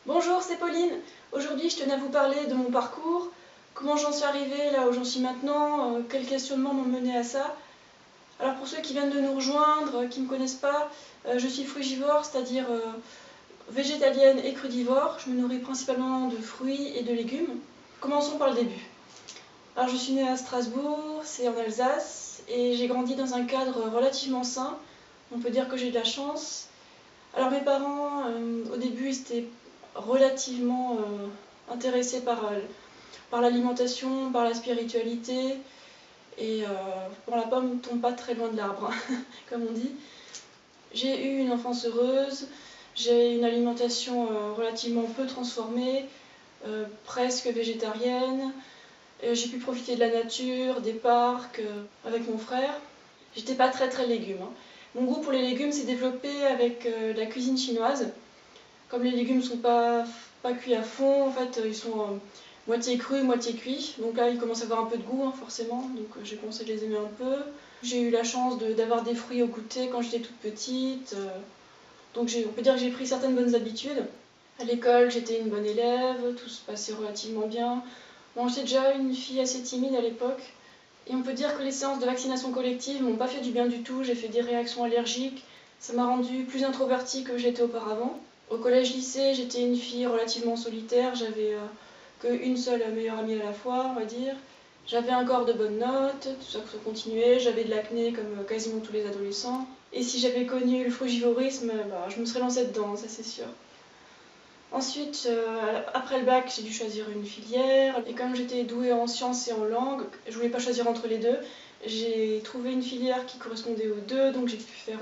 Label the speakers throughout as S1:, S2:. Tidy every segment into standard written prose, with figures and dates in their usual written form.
S1: Bonjour, c'est Pauline. Aujourd'hui, je tenais à vous parler de mon parcours, comment j'en suis arrivée là où j'en suis maintenant, quels questionnements m'ont mené à ça. Alors pour ceux qui viennent de nous rejoindre, qui ne me connaissent pas, je suis frugivore, c'est-à-dire végétalienne et crudivore. Je me nourris principalement de fruits et de légumes. Commençons par le début. Alors je suis née à Strasbourg, c'est en Alsace, et j'ai grandi dans un cadre relativement sain. On peut dire que j'ai de la chance. Alors mes parents, au début, ils étaient relativement intéressés par l'alimentation, par la spiritualité, et bon, la pomme ne tombe pas très loin de l'arbre, hein, comme on dit. J'ai eu une enfance heureuse, j'ai une alimentation relativement peu transformée, presque végétarienne. J'ai pu profiter de la nature, des parcs, avec mon frère. J'étais pas très légumes, hein. Mon goût pour les légumes s'est développé avec la cuisine chinoise. Comme les légumes ne sont pas cuits à fond, en fait, ils sont moitié crus, moitié cuits. Donc là, ils commencent à avoir un peu de goût, hein, forcément. Donc j'ai commencé à les aimer un peu. J'ai eu la chance d'avoir des fruits au goûter quand j'étais toute petite. Donc on peut dire que j'ai pris certaines bonnes habitudes. À l'école, j'étais une bonne élève, tout se passait relativement bien. Bon, j'étais déjà une fille assez timide à l'époque. Et on peut dire que les séances de vaccination collective m'ont pas fait du bien du tout. J'ai fait des réactions allergiques. Ça m'a rendue plus introvertie que j'étais auparavant. Au collège-lycée, j'étais une fille relativement solitaire. J'avais qu'une seule meilleure amie à la fois, on va dire. J'avais un corps de bonnes notes, tout ça continuait. J'avais de l'acné comme quasiment tous les adolescents. Et si j'avais connu le frugivorisme, je me serais lancée dedans, ça c'est sûr. Ensuite, après le bac, j'ai dû choisir une filière. Et comme j'étais douée en sciences et en langue, je voulais pas choisir entre les deux. J'ai trouvé une filière qui correspondait aux deux, donc j'ai pu faire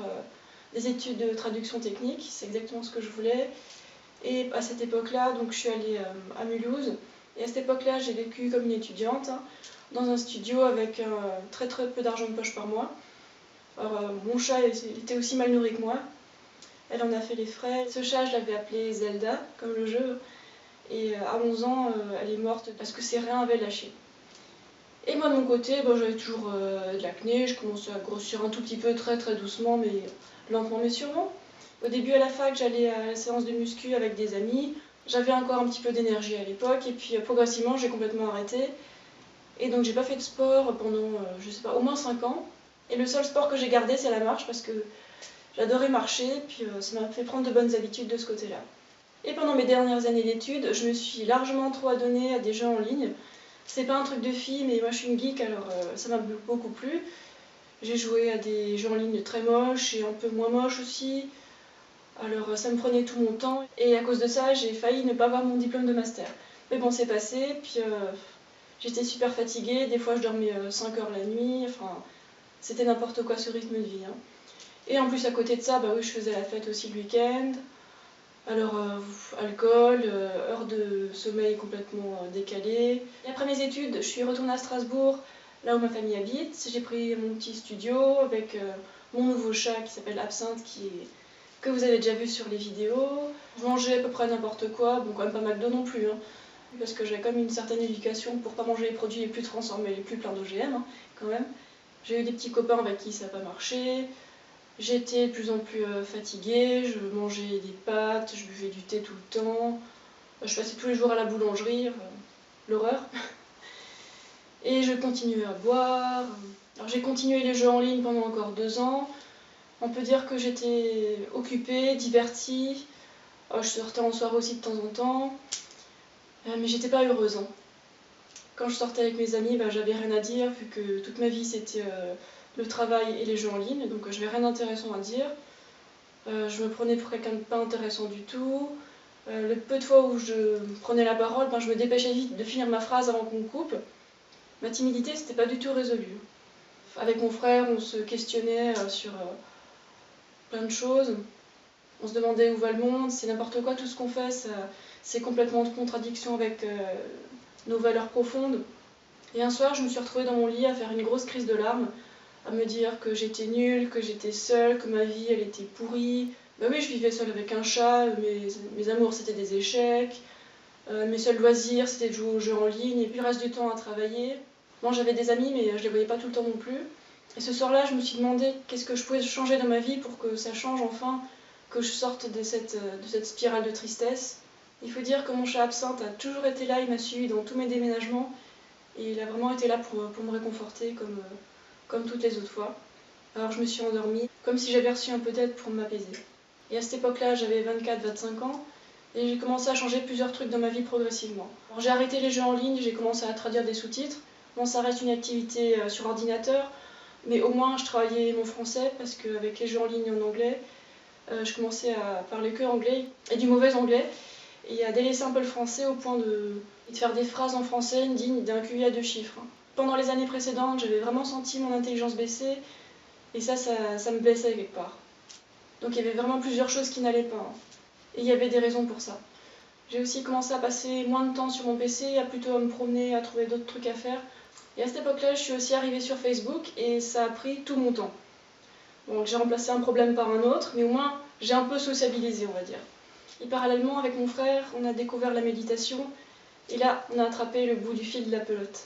S1: des études de traduction technique. C'est exactement ce que je voulais. Et à cette époque-là, donc je suis allée à Mulhouse. Et à cette époque-là, j'ai vécu comme une étudiante, hein, dans un studio avec très peu d'argent de poche par mois. Alors, mon chat était aussi mal nourri que moi. Elle en a fait les frais. Ce chat, je l'avais appelé Zelda, comme le jeu. Et à 11 ans, elle est morte parce que ses reins avaient lâché. Et moi, de mon côté, j'avais toujours de l'acné. Je commençais à grossir un tout petit peu, très doucement, mais lentement mais sûrement. Au début, à la fac, j'allais à la séance de muscu avec des amis. J'avais encore un petit peu d'énergie à l'époque. Et puis, progressivement, j'ai complètement arrêté. Et donc, j'ai pas fait de sport pendant, je sais pas, au moins 5 ans. Et le seul sport que j'ai gardé, c'est la marche parce que j'adorais marcher, puis ça m'a fait prendre de bonnes habitudes de ce côté-là. Et pendant mes dernières années d'études, je me suis largement trop adonnée à des jeux en ligne. C'est pas un truc de fille, mais moi je suis une geek, alors ça m'a beaucoup plu. J'ai joué à des jeux en ligne très moches et un peu moins moches aussi. Alors ça me prenait tout mon temps. Et à cause de ça, j'ai failli ne pas avoir mon diplôme de master. Mais bon, c'est passé, puis j'étais super fatiguée. Des fois, je dormais 5 heures la nuit. Enfin, c'était n'importe quoi ce rythme de vie, hein. Et en plus, à côté de ça, oui, je faisais la fête aussi le week-end. Alors, alcool, heures de sommeil complètement décalées. Et après mes études, je suis retournée à Strasbourg, là où ma famille habite. J'ai pris mon petit studio avec mon nouveau chat qui s'appelle Absinthe, que vous avez déjà vu sur les vidéos. Je mangeais à peu près n'importe quoi, bon, quand même pas McDo non plus, hein, parce que j'ai quand même une certaine éducation pour pas manger les produits les plus transformés, les plus pleins d'OGM, hein, quand même. J'ai eu des petits copains avec qui ça n'a pas marché. J'étais de plus en plus fatiguée, je mangeais des pâtes, je buvais du thé tout le temps, je passais tous les jours à la boulangerie, l'horreur. Et je continuais à boire. Alors j'ai continué les jeux en ligne pendant encore 2 ans. On peut dire que j'étais occupée, divertie. Je sortais en soirée aussi de temps en temps. Mais j'étais pas heureuse, hein. Quand je sortais avec mes amis, j'avais rien à dire, vu que toute ma vie c'était le travail et les jeux en ligne, donc j'avais rien d'intéressant à dire. Je me prenais pour quelqu'un de pas intéressant du tout. Le peu de fois où je prenais la parole, je me dépêchais vite de finir ma phrase avant qu'on me coupe. Ma timidité, c'était pas du tout résolu. Avec mon frère, on se questionnait sur plein de choses. On se demandait où va le monde, c'est n'importe quoi tout ce qu'on fait, c'est complètement en contradiction avec nos valeurs profondes. Et un soir, je me suis retrouvée dans mon lit à faire une grosse crise de larmes, à me dire que j'étais nulle, que j'étais seule, que ma vie elle était pourrie. Oui, je vivais seule avec un chat, mes amours c'était des échecs, mes seuls loisirs c'était de jouer aux jeux en ligne et puis le reste du temps à travailler. Bon, j'avais des amis mais je les voyais pas tout le temps non plus. Et ce soir-là, je me suis demandé qu'est-ce que je pouvais changer dans ma vie pour que ça change enfin, que je sorte de cette spirale de tristesse. Il faut dire que mon chat Absinthe a toujours été là, il m'a suivi dans tous mes déménagements et il a vraiment été là pour me réconforter comme toutes les autres fois. Alors je me suis endormie, comme si j'avais reçu un peu d'aide pour m'apaiser. Et à cette époque-là, j'avais 24-25 ans et j'ai commencé à changer plusieurs trucs dans ma vie progressivement. Alors, j'ai arrêté les jeux en ligne, j'ai commencé à traduire des sous-titres. Bon, ça reste une activité sur ordinateur, mais au moins je travaillais mon français parce qu'avec les jeux en ligne en anglais, je commençais à parler que anglais et du mauvais anglais et à délaisser un peu le français au point de faire des phrases en français dignes d'un QI à 2 chiffres. Pendant les années précédentes, j'avais vraiment senti mon intelligence baisser et ça me blessait quelque part. Donc il y avait vraiment plusieurs choses qui n'allaient pas. Et il y avait des raisons pour ça. J'ai aussi commencé à passer moins de temps sur mon PC, à plutôt me promener, à trouver d'autres trucs à faire. Et à cette époque-là, je suis aussi arrivée sur Facebook et ça a pris tout mon temps. Donc j'ai remplacé un problème par un autre, mais au moins j'ai un peu sociabilisé, on va dire. Et parallèlement, avec mon frère, on a découvert la méditation et là, on a attrapé le bout du fil de la pelote.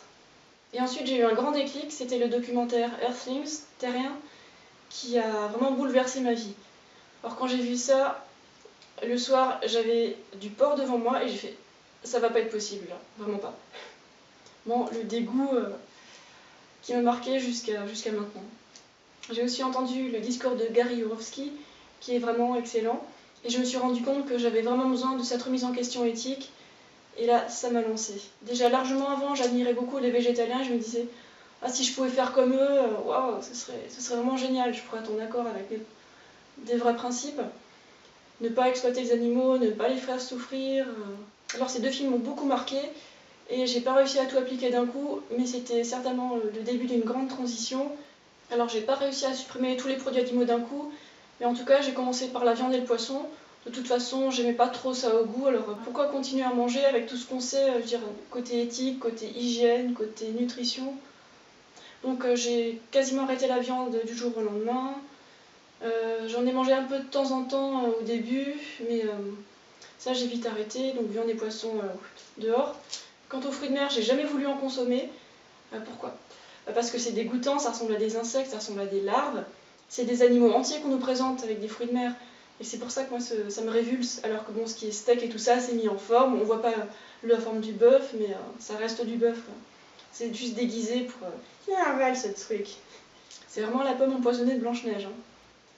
S1: Et ensuite, j'ai eu un grand déclic, c'était le documentaire Earthlings, Terriens, qui a vraiment bouleversé ma vie. Alors quand j'ai vu ça, le soir, j'avais du porc devant moi et j'ai fait « ça va pas être possible, là, vraiment pas ». Bon, le dégoût qui m'a marqué jusqu'à maintenant. J'ai aussi entendu le discours de Gary Yourofsky, qui est vraiment excellent, et je me suis rendu compte que j'avais vraiment besoin de cette remise en question éthique, et là, ça m'a lancée. Déjà largement avant, j'admirais beaucoup les végétaliens, je me disais « ah, si je pouvais faire comme eux, waouh, ce serait vraiment génial, je pourrais être en accord avec des vrais principes ». Ne pas exploiter les animaux, ne pas les faire souffrir. Alors ces deux films m'ont beaucoup marqué et j'ai pas réussi à tout appliquer d'un coup, mais c'était certainement le début d'une grande transition. Alors j'ai pas réussi à supprimer tous les produits animaux d'un coup, mais en tout cas j'ai commencé par la viande et le poisson. De toute façon, j'aimais pas trop ça au goût, alors pourquoi continuer à manger avec tout ce qu'on sait, je veux dire, côté éthique, côté hygiène, côté nutrition. Donc j'ai quasiment arrêté la viande du jour au lendemain. J'en ai mangé un peu de temps en temps au début, mais ça j'ai vite arrêté, donc viande et poisson dehors. Quant aux fruits de mer, j'ai jamais voulu en consommer. Pourquoi ? Parce que c'est dégoûtant, ça ressemble à des insectes, ça ressemble à des larves. C'est des animaux entiers qu'on nous présente avec des fruits de mer. Et c'est pour ça que moi ça me révulse, alors que bon, ce qui est steak et tout ça, c'est mis en forme. On voit pas la forme du bœuf, mais ça reste du bœuf. C'est juste déguisé pour... Il y a un val ce truc. C'est vraiment la pomme empoisonnée de Blanche-Neige. Hein.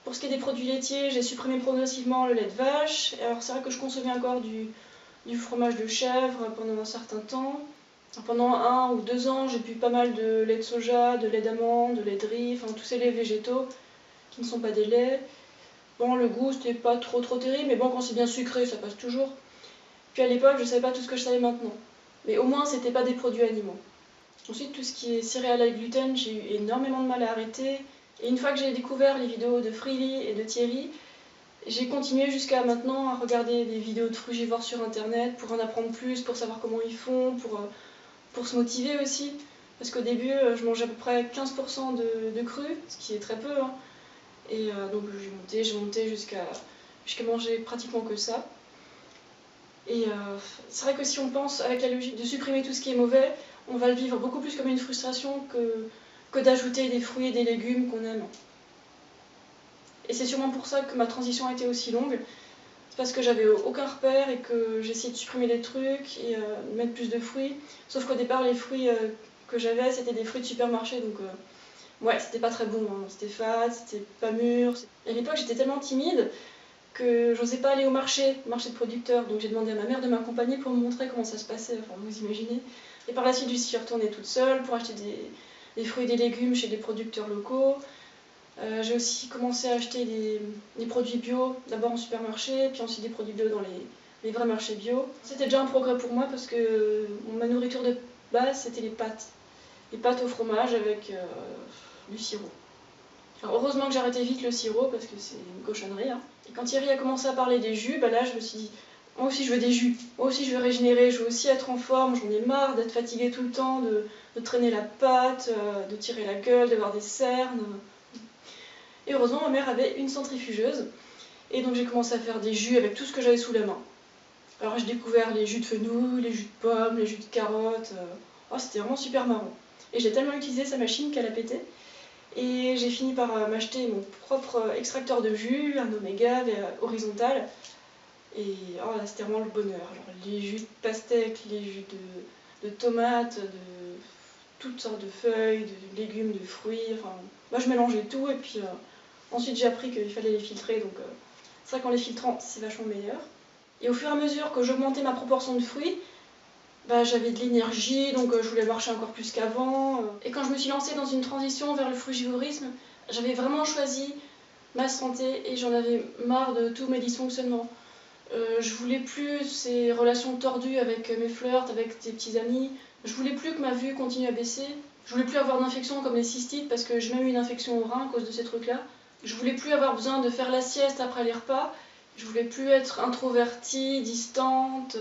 S1: Pour ce qui est des produits laitiers, j'ai supprimé progressivement le lait de vache. Alors c'est vrai que je consommais encore du fromage de chèvre pendant un certain temps. Pendant 1 ou 2 ans, j'ai bu pas mal de lait de soja, de lait d'amande, de lait de riz, enfin tous ces laits végétaux qui ne sont pas des laits. Bon, le goût c'était pas trop terrible, mais bon, quand c'est bien sucré, ça passe toujours. Puis à l'époque, je savais pas tout ce que je savais maintenant. Mais au moins, c'était pas des produits animaux. Ensuite, tout ce qui est céréales à gluten, j'ai eu énormément de mal à arrêter. Et une fois que j'ai découvert les vidéos de Freely et de Thierry, j'ai continué jusqu'à maintenant à regarder des vidéos de frugivores sur internet pour en apprendre plus, pour savoir comment ils font, pour se motiver aussi. Parce qu'au début, je mangeais à peu près 15% de cru, ce qui est très peu. Hein. Et donc j'ai monté jusqu'à manger pratiquement que ça. Et c'est vrai que si on pense avec la logique de supprimer tout ce qui est mauvais, on va le vivre beaucoup plus comme une frustration que d'ajouter des fruits et des légumes qu'on aime. Et c'est sûrement pour ça que ma transition a été aussi longue. C'est parce que j'avais aucun repère et que j'essayais de supprimer des trucs et de mettre plus de fruits. Sauf qu'au départ, les fruits que j'avais, c'était des fruits de supermarché, donc ouais, c'était pas très bon. Hein. C'était fade, c'était pas mûr. Et à l'époque, j'étais tellement timide que j'osais pas aller au marché de producteurs. Donc j'ai demandé à ma mère de m'accompagner pour me montrer comment ça se passait, enfin vous imaginez. Et par la suite, je suis retournée toute seule pour acheter des fruits et des légumes chez des producteurs locaux. J'ai aussi commencé à acheter des produits bio, d'abord en supermarché, puis ensuite des produits bio dans les vrais marchés bio. C'était déjà un progrès pour moi parce que ma nourriture de base, c'était les pâtes. Les pâtes au fromage avec du sirop. Alors heureusement que j'ai arrêté vite le sirop parce que c'est une cochonnerie. Hein. Et quand Thierry a commencé à parler des jus, bah là je me suis dit, moi aussi je veux des jus, moi aussi je veux régénérer, je veux aussi être en forme, j'en ai marre d'être fatiguée tout le temps, de traîner la patte, de tirer la gueule, d'avoir des cernes. Et heureusement ma mère avait une centrifugeuse et donc j'ai commencé à faire des jus avec tout ce que j'avais sous la main. Alors j'ai découvert les jus de fenouil, les jus de pommes, les jus de carottes, oh, c'était vraiment super marrant. Et j'ai tellement utilisé sa machine qu'elle a pété. Et j'ai fini par m'acheter mon propre extracteur de jus, un Omega horizontal. Et oh là, c'était vraiment le bonheur. Genre, les jus de pastèque, les jus de tomates, de toutes sortes de feuilles, de légumes, de fruits. Enfin, moi je mélangeais tout et puis ensuite j'ai appris qu'il fallait les filtrer. Donc c'est vrai qu'en les filtrant, c'est vachement meilleur. Et au fur et à mesure que j'augmentais ma proportion de fruits, bah, j'avais de l'énergie, donc je voulais marcher encore plus qu'avant. Et quand je me suis lancée dans une transition vers le frugivorisme, j'avais vraiment choisi ma santé et j'en avais marre de tous mes dysfonctionnements. Je voulais plus ces relations tordues avec mes flirts, avec des petits amis. Je voulais plus que ma vue continue à baisser. Je voulais plus avoir d'infections comme les cystites parce que j'ai même eu une infection au rein à cause de ces trucs-là. Je voulais plus avoir besoin de faire la sieste après les repas. Je voulais plus être introvertie, distante.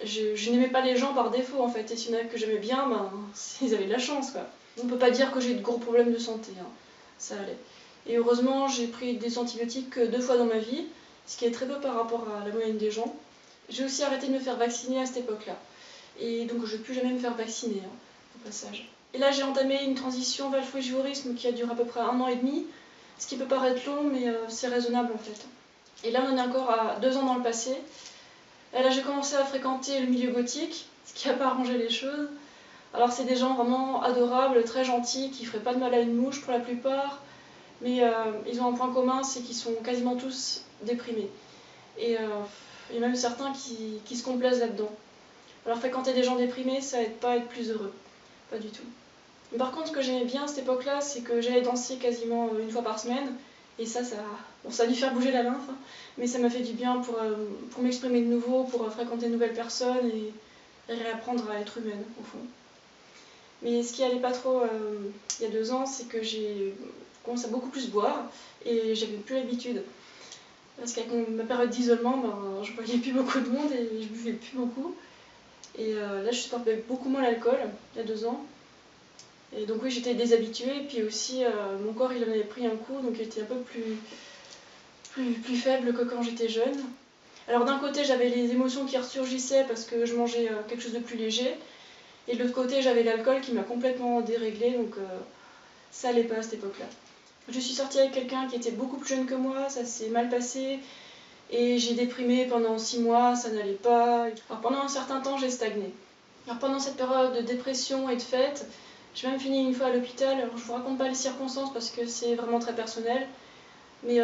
S1: Je n'aimais pas les gens par défaut en fait. Et s'il y en a que j'aimais bien, ben, ils avaient de la chance quoi. On peut pas dire que j'ai de gros problèmes de santé, hein. Ça allait. Et heureusement, j'ai pris des antibiotiques que 2 fois dans ma vie, ce qui est très peu par rapport à la moyenne des gens. J'ai aussi arrêté de me faire vacciner à cette époque-là. Et donc je ne vais plus jamais me faire vacciner, hein, au passage. Et là, j'ai entamé une transition vers le frugivorisme qui a duré à peu près 1 an et demi, ce qui peut paraître long, mais c'est raisonnable en fait. Et là, on en est encore à 2 ans dans le passé. Et là, j'ai commencé à fréquenter le milieu gothique, ce qui n'a pas arrangé les choses. Alors, c'est des gens vraiment adorables, très gentils, qui ne feraient pas de mal à une mouche pour la plupart, mais ils ont un point commun, c'est qu'ils sont quasiment tous déprimés. Et il y a même certains qui se complaisent là-dedans. Alors, fréquenter des gens déprimés, ça aide pas à être plus heureux. Pas du tout. Mais par contre, ce que j'aimais bien à cette époque-là, c'est que j'allais danser quasiment 1 fois par semaine. Et ça a dû faire bouger la lymphe, hein, mais ça m'a fait du bien pour m'exprimer de nouveau, pour fréquenter de nouvelles personnes et réapprendre à être humaine, au fond. Mais ce qui allait pas trop il y a 2 ans, c'est que j'ai commencé à beaucoup plus boire et j'avais plus l'habitude. Parce qu'avec ma période d'isolement, ben, je voyais plus beaucoup de monde et je buvais plus beaucoup. Et là, je supportais beaucoup moins l'alcool, il y a 2 ans. Et donc oui, j'étais déshabituée, et puis aussi mon corps il en avait pris un coup, donc il était un peu plus faible que quand j'étais jeune. Alors d'un côté j'avais les émotions qui ressurgissaient parce que je mangeais quelque chose de plus léger, et de l'autre côté j'avais l'alcool qui m'a complètement déréglée, donc ça allait pas à cette époque-là. Je suis sortie avec quelqu'un qui était beaucoup plus jeune que moi, ça s'est mal passé, et j'ai déprimé pendant 6 mois, ça n'allait pas. Alors pendant un certain temps j'ai stagné. Alors pendant cette période de dépression et de fête, j'ai même fini 1 fois à l'hôpital. Alors je vous raconte pas les circonstances parce que c'est vraiment très personnel, mais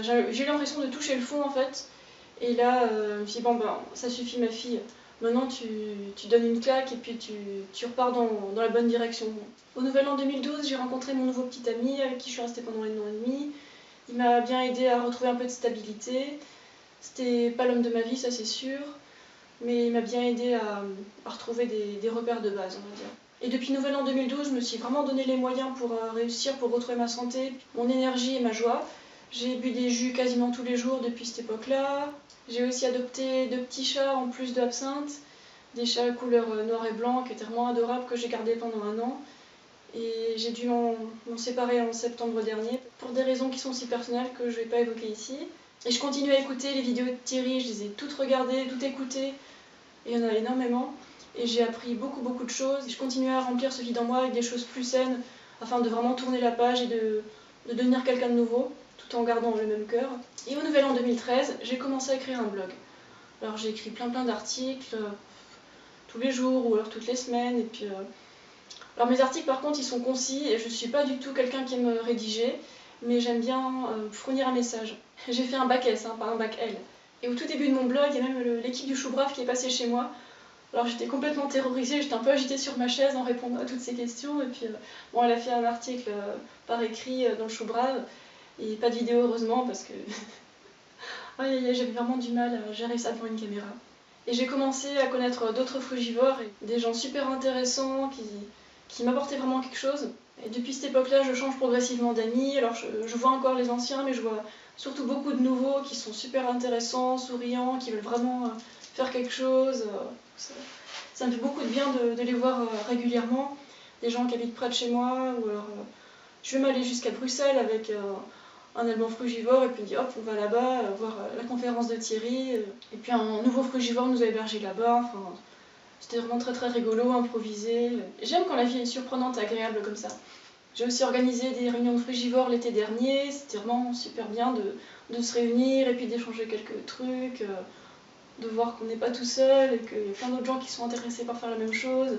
S1: j'ai eu l'impression de toucher le fond en fait. Et là, je me suis dit bon ben ça suffit ma fille, maintenant tu donnes une claque et puis tu repars dans la bonne direction. Au Nouvel An 2012, j'ai rencontré mon nouveau petit ami avec qui je suis restée pendant 1 an et demi. Il m'a bien aidé à retrouver un peu de stabilité. C'était pas l'homme de ma vie, ça c'est sûr, mais il m'a bien aidé à retrouver des repères de base, on va dire. Et depuis Nouvel An 2012, je me suis vraiment donné les moyens pour réussir, pour retrouver ma santé, mon énergie et ma joie. J'ai bu des jus quasiment tous les jours depuis cette époque-là. J'ai aussi adopté 2 petits chats en plus de l'absinthe, des chats couleur noir et blanc qui étaient vraiment adorables que j'ai gardés pendant 1 an. Et j'ai dû m'en séparer en septembre dernier pour des raisons qui sont si personnelles que je ne vais pas évoquer ici. Et je continue à écouter les vidéos de Thierry, je les ai toutes regardées, toutes écoutées, et il y en a énormément. Et j'ai appris beaucoup de choses. Je continue à remplir ce vide en moi avec des choses plus saines afin de vraiment tourner la page et de devenir quelqu'un de nouveau tout en gardant le même cœur. Et au Nouvel An 2013, j'ai commencé à écrire un blog. Alors j'ai écrit plein d'articles tous les jours ou alors toutes les semaines. Et puis, alors mes articles par contre ils sont concis et je ne suis pas du tout quelqu'un qui aime rédiger, mais j'aime bien fournir un message. J'ai fait un bac S, hein, pas un bac L. Et au tout début de mon blog, il y a même l'équipe du Chou Brave qui est passée chez moi. Alors j'étais complètement terrorisée, j'étais un peu agitée sur ma chaise en répondant à toutes ces questions. Et puis bon, elle a fait un article par écrit dans le Chou Brave, et pas de vidéo heureusement parce que j'avais vraiment du mal à gérer ça devant une caméra. Et j'ai commencé à connaître d'autres frugivores, et des gens super intéressants qui m'apportaient vraiment quelque chose. Et depuis cette époque-là, je change progressivement d'amis. Alors je vois encore les anciens, mais je vois surtout beaucoup de nouveaux qui sont super intéressants, souriants, qui veulent vraiment faire quelque chose. Ça me fait beaucoup de bien de les voir régulièrement. Des gens qui habitent près de chez moi, ou alors je vais m'aller jusqu'à Bruxelles avec un Allemand frugivore, et puis on dit hop, on va là-bas voir la conférence de Thierry. Et puis un nouveau frugivore nous a hébergés là-bas. Enfin, c'était vraiment très rigolo, improvisé. J'aime quand la vie est surprenante et agréable comme ça. J'ai aussi organisé des réunions de frugivores l'été dernier, c'était vraiment super bien de se réunir et puis d'échanger quelques trucs, de voir qu'on n'est pas tout seul et qu'il y a plein d'autres gens qui sont intéressés par faire la même chose,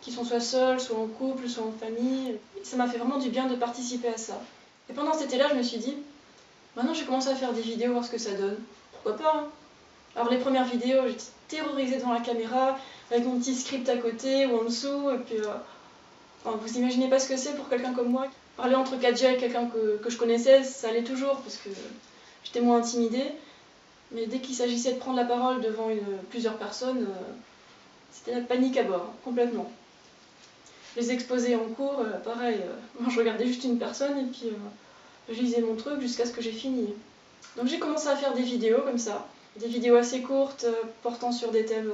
S1: qui sont soit seuls, soit en couple, soit en famille. Et ça m'a fait vraiment du bien de participer à ça. Et pendant cet été-là, je me suis dit, maintenant j'ai commencé à faire des vidéos, voir ce que ça donne. Pourquoi pas, hein. Alors les premières vidéos, j'étais terrorisée devant la caméra, avec mon petit script à côté ou en dessous, et puis enfin, vous imaginez pas ce que c'est pour quelqu'un comme moi. Parler entre 4G avec quelqu'un que je connaissais, ça allait toujours, parce que j'étais moins intimidée. Mais dès qu'il s'agissait de prendre la parole devant plusieurs personnes, c'était la panique à bord, complètement. Les exposés en cours, pareil, moi je regardais juste une personne et puis je lisais mon truc jusqu'à ce que j'ai fini. Donc j'ai commencé à faire des vidéos comme ça, des vidéos assez courtes portant sur des thèmes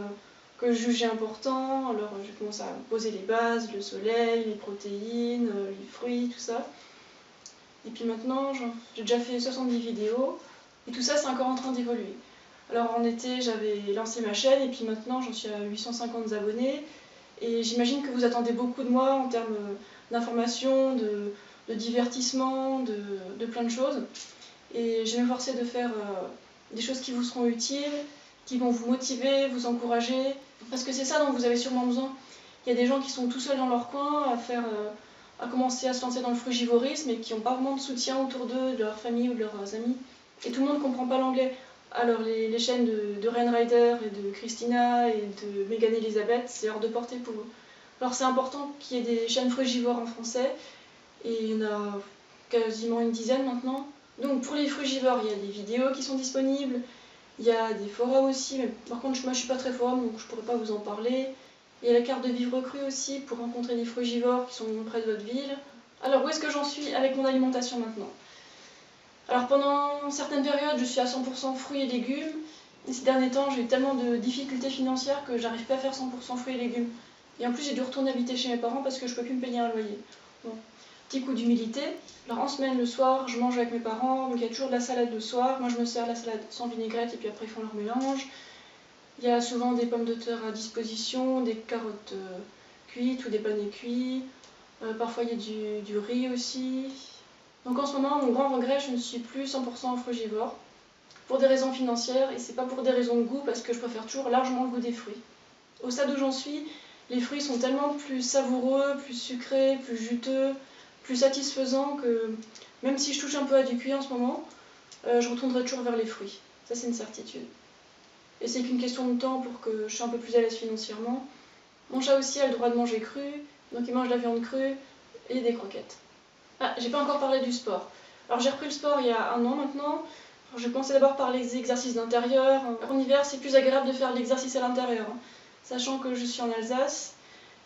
S1: que je jugeais importants. Alors j'ai commencé à poser les bases, le soleil, les protéines, les fruits, tout ça. Et puis maintenant j'ai déjà fait 70 vidéos et tout ça c'est encore en train d'évoluer. Alors en été j'avais lancé ma chaîne et puis maintenant j'en suis à 850 abonnés. Et j'imagine que vous attendez beaucoup de moi en termes d'information, de divertissement, de plein de choses. Et je vais m'efforcer de faire des choses qui vous seront utiles, qui vont vous motiver, vous encourager. Parce que c'est ça dont vous avez sûrement besoin. Il y a des gens qui sont tout seuls dans leur coin à commencer à se lancer dans le frugivorisme et qui n'ont pas vraiment de soutien autour d'eux, de leur famille ou de leurs amis. Et tout le monde ne comprend pas l'anglais. Alors les chaînes de Ren Ryder et de Christina et de Megan Elizabeth, c'est hors de portée pour eux. Alors c'est important qu'il y ait des chaînes frugivores en français, et il y en a quasiment une dizaine maintenant. Donc pour les frugivores, il y a des vidéos qui sont disponibles, il y a des forums aussi, mais par contre moi je suis pas très forum donc je pourrais pas vous en parler. Il y a la carte de vivre cru aussi pour rencontrer des frugivores qui sont près de votre ville. Alors où est-ce que j'en suis avec mon alimentation maintenant ? Alors pendant certaines périodes, je suis à 100% fruits et légumes. Et ces derniers temps, j'ai eu tellement de difficultés financières que j'arrive pas à faire 100% fruits et légumes. Et en plus, j'ai dû retourner habiter chez mes parents parce que je peux plus me payer un loyer. Bon, petit coup d'humilité. Alors en semaine, le soir, je mange avec mes parents, donc il y a toujours de la salade le soir. Moi, je me sers la salade sans vinaigrette et puis après, ils font leur mélange. Il y a souvent des pommes de terre à disposition, des carottes cuites ou des panais cuits. Parfois, il y a du riz aussi. Donc en ce moment, mon grand regret, je ne suis plus 100% frugivore, pour des raisons financières, et c'est pas pour des raisons de goût, parce que je préfère toujours largement le goût des fruits. Au stade où j'en suis, les fruits sont tellement plus savoureux, plus sucrés, plus juteux, plus satisfaisants que même si je touche un peu à du cuit en ce moment, je retournerai toujours vers les fruits. Ça, c'est une certitude. Et c'est qu'une question de temps pour que je sois un peu plus à l'aise financièrement. Mon chat aussi a le droit de manger cru, donc il mange de la viande crue et des croquettes. Ah, j'ai pas encore parlé du sport. Alors j'ai repris le sport il y a 1 an maintenant. Alors, je commençais d'abord par les exercices d'intérieur. En hiver, c'est plus agréable de faire l'exercice à l'intérieur, hein, sachant que je suis en Alsace.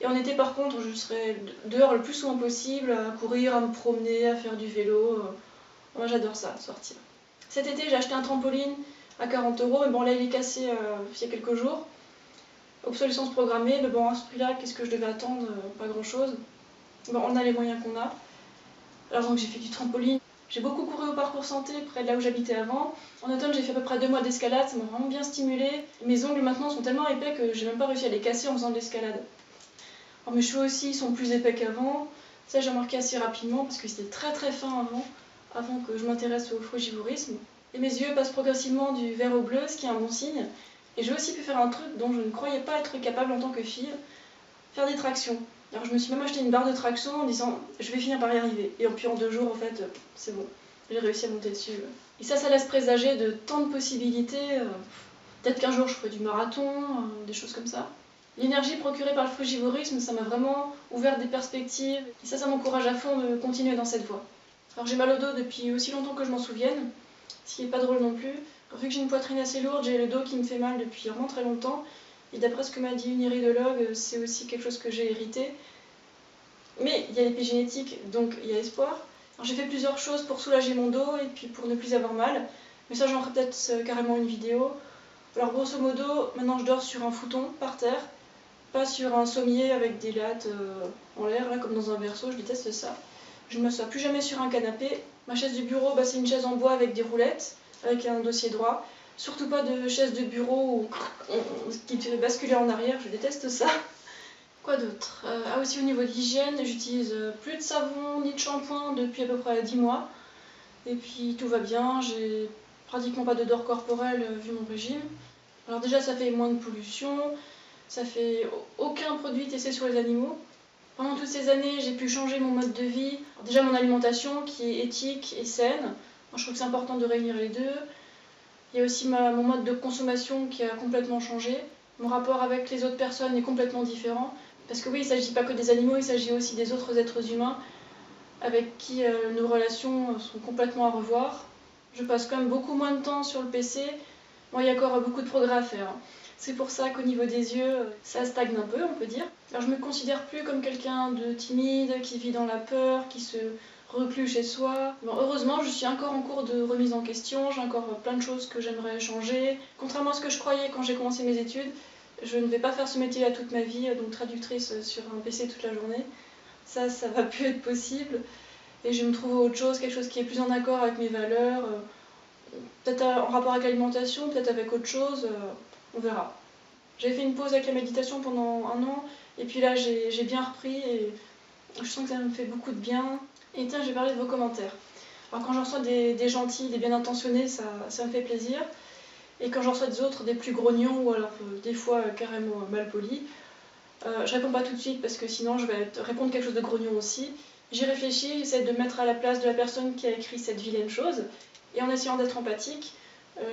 S1: Et en été, par contre, je serai dehors le plus souvent possible, à courir, à me promener, à faire du vélo. Moi, j'adore ça, sortir. Cet été, j'ai acheté un trampoline à 40 €, mais bon, là, il est cassé il y a quelques jours. Obsolescence programmée, mais bon, à ce prix-là, qu'est-ce que je devais attendre? Pas grand-chose. Bon, on a les moyens qu'on a. Alors donc j'ai fait du trampoline. J'ai beaucoup couru au parcours santé près de là où j'habitais avant. En automne j'ai fait à peu près 2 mois d'escalade, ça m'a vraiment bien stimulée. Mes ongles maintenant sont tellement épais que j'ai même pas réussi à les casser en faisant de l'escalade. Alors mes cheveux aussi sont plus épais qu'avant. Ça j'ai remarqué assez rapidement parce qu'ils étaient très très fins avant que je m'intéresse au frugivorisme. Et mes yeux passent progressivement du vert au bleu, ce qui est un bon signe. Et j'ai aussi pu faire un truc dont je ne croyais pas être capable en tant que fille, faire des tractions. Alors je me suis même acheté une barre de traction en disant je vais finir par y arriver. Et puis en 2 jours en fait c'est bon, j'ai réussi à monter dessus. Et ça laisse présager de tant de possibilités. Peut-être qu'un jour je ferai du marathon, des choses comme ça. L'énergie procurée par le frugivorisme, ça m'a vraiment ouvert des perspectives. Et ça m'encourage à fond de continuer dans cette voie. Alors j'ai mal au dos depuis aussi longtemps que je m'en souvienne, ce qui n'est pas drôle non plus. Vu que j'ai une poitrine assez lourde, j'ai le dos qui me fait mal depuis vraiment très longtemps. Et d'après ce que m'a dit une iridologue, c'est aussi quelque chose que j'ai hérité. Mais il y a l'épigénétique, donc il y a espoir. Alors j'ai fait plusieurs choses pour soulager mon dos et puis pour ne plus avoir mal. Mais ça, j'en ferai peut-être carrément une vidéo. Alors grosso modo, maintenant je dors sur un futon par terre, pas sur un sommier avec des lattes en l'air, là comme dans un berceau, je déteste ça. Je ne m'assois plus jamais sur un canapé. Ma chaise de bureau, c'est une chaise en bois avec des roulettes, avec un dossier droit. Surtout pas de chaise de bureau qui te fait basculer en arrière, je déteste ça. Quoi d'autre? Ah aussi au niveau de l'hygiène, j'utilise plus de savon ni de shampoing depuis à peu près 10 mois. Et puis tout va bien, j'ai pratiquement pas d'odeur corporelle vu mon régime. Alors déjà ça fait moins de pollution, ça fait aucun produit testé sur les animaux. Pendant toutes ces années, j'ai pu changer mon mode de vie. Alors déjà mon alimentation qui est éthique et saine. Moi, je trouve que c'est important de réunir les deux. Il y a aussi mon mode de consommation qui a complètement changé. Mon rapport avec les autres personnes est complètement différent. Parce que oui, il ne s'agit pas que des animaux, il s'agit aussi des autres êtres humains avec qui nos relations sont complètement à revoir. Je passe quand même beaucoup moins de temps sur le PC. Bon, il y a encore beaucoup de progrès à faire. C'est pour ça qu'au niveau des yeux, ça stagne un peu, on peut dire. Alors je me considère plus comme quelqu'un de timide, qui vit dans la peur, qui se reclus chez soi. Bon, heureusement, je suis encore en cours de remise en question, j'ai encore plein de choses que j'aimerais changer. Contrairement à ce que je croyais quand j'ai commencé mes études, je ne vais pas faire ce métier-là toute ma vie, donc traductrice sur un PC toute la journée. Ça va plus être possible. Et je vais me trouver autre chose, quelque chose qui est plus en accord avec mes valeurs, peut-être en rapport avec l'alimentation, peut-être avec autre chose, on verra. J'ai fait une pause avec la méditation pendant 1 an, et puis là j'ai bien repris, et je sens que ça me fait beaucoup de bien. Et tiens, j'ai parlé de vos commentaires. Alors quand j'en reçois des gentils, des bien intentionnés, ça me fait plaisir. Et quand j'en reçois des autres, des plus grognons, ou alors des fois carrément mal polis, je réponds pas tout de suite parce que sinon je vais répondre quelque chose de grognon aussi. J'y réfléchis, j'essaie de me mettre à la place de la personne qui a écrit cette vilaine chose, et en essayant d'être empathique,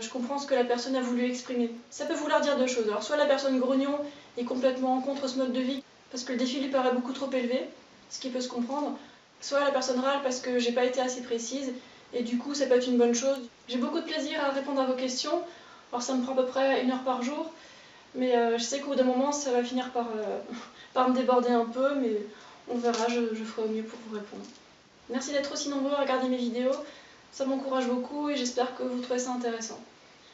S1: je comprends ce que la personne a voulu exprimer. Ça peut vouloir dire deux choses. Alors soit la personne grognon est complètement contre ce mode de vie parce que le défi lui paraît beaucoup trop élevé, ce qui peut se comprendre, soit la personne râle parce que j'ai pas été assez précise, et du coup ça peut être une bonne chose. J'ai beaucoup de plaisir à répondre à vos questions, alors ça me prend à peu près 1 heure par jour, mais je sais qu'au bout d'un moment ça va finir par me déborder un peu, mais on verra, je ferai au mieux pour vous répondre. Merci d'être aussi nombreux à regarder mes vidéos, ça m'encourage beaucoup et j'espère que vous trouvez ça intéressant.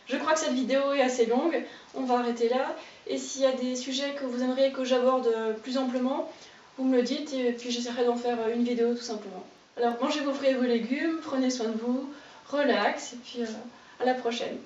S1: Je crois que cette vidéo est assez longue, on va arrêter là, et s'il y a des sujets que vous aimeriez que j'aborde plus amplement, vous me le dites et puis j'essaierai d'en faire une vidéo tout simplement. Alors mangez vos fruits et vos légumes, prenez soin de vous, relax, et puis à la prochaine.